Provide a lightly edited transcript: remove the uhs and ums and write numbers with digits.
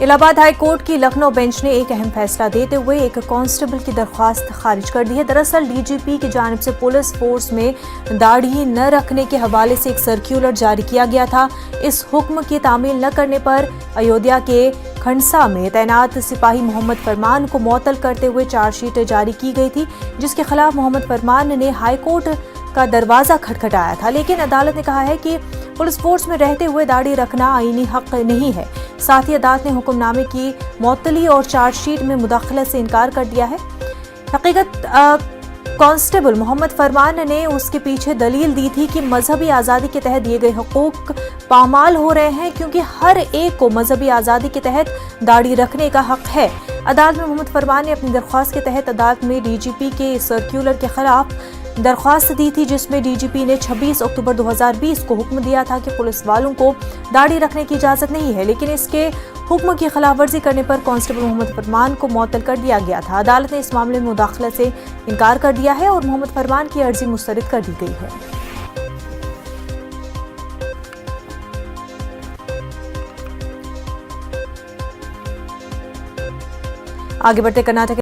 Allahabad high court की Lucknow bench ने एक अहम फैसला देते हुए एक कांस्टेबल की दरख्वास्त खारिज कर दी है। दरअसल डीजीपी की जानिब से पुलिस फोर्स में दाढ़ी न रखने के हवाले से एक सर्क्यूलर जारी किया गया था। इस हुक्म की तामील न करने पर अयोध्या के खंडसा में तैनात सिपाही मोहम्मद फरमान को मुअत्तल करते हुए चार्जशीट जारी की गई थी, जिसके खिलाफ मोहम्मद फरमान ने हाई कोर्ट का दरवाजा खटखटाया था। लेकिन अदालत ने कहा है कि पुलिस फोर्स में रहते हुए दाढ़ी रखना आईनी हक नहीं है। साथ ही अदालत ने हुक्मनामे की मुअत्तली और चार्जशीट में मुदाखलत से इनकार कर दिया है। हकीकत कांस्टेबल मोहम्मद फरमान ने उसके पीछे दलील दी थी कि मजहबी आज़ादी के तहत दिए गए हुकूक पामाल हो रहे हैं, क्योंकि हर एक को मजहबी आज़ादी के तहत दाढ़ी रखने का हक है। अदालत में मोहम्मद फरमान ने अपनी दरख्वास्त के तहत अदालत में डीजीपी के सर्क्यूलर के खिलाफ दरख्वास्त दी थी, जिसमें डीजीपी ने 26 अक्टूबर 2020 को हुक्म दिया था कि पुलिस वालों को दाढ़ी रखने की इजाजत नहीं है, लेकिन इसके हुक्म की खिलाफवर्जी करने पर कांस्टेबल मोहम्मद फरमान को मुअत्तल कर दिया गया था। अदालत ने इस मामले में मुदाखलत से इनकार कर दिया है और मोहम्मद फरमान की अर्जी मुस्तरद कर दी गई है। आगे बढ़ते कर्नाटक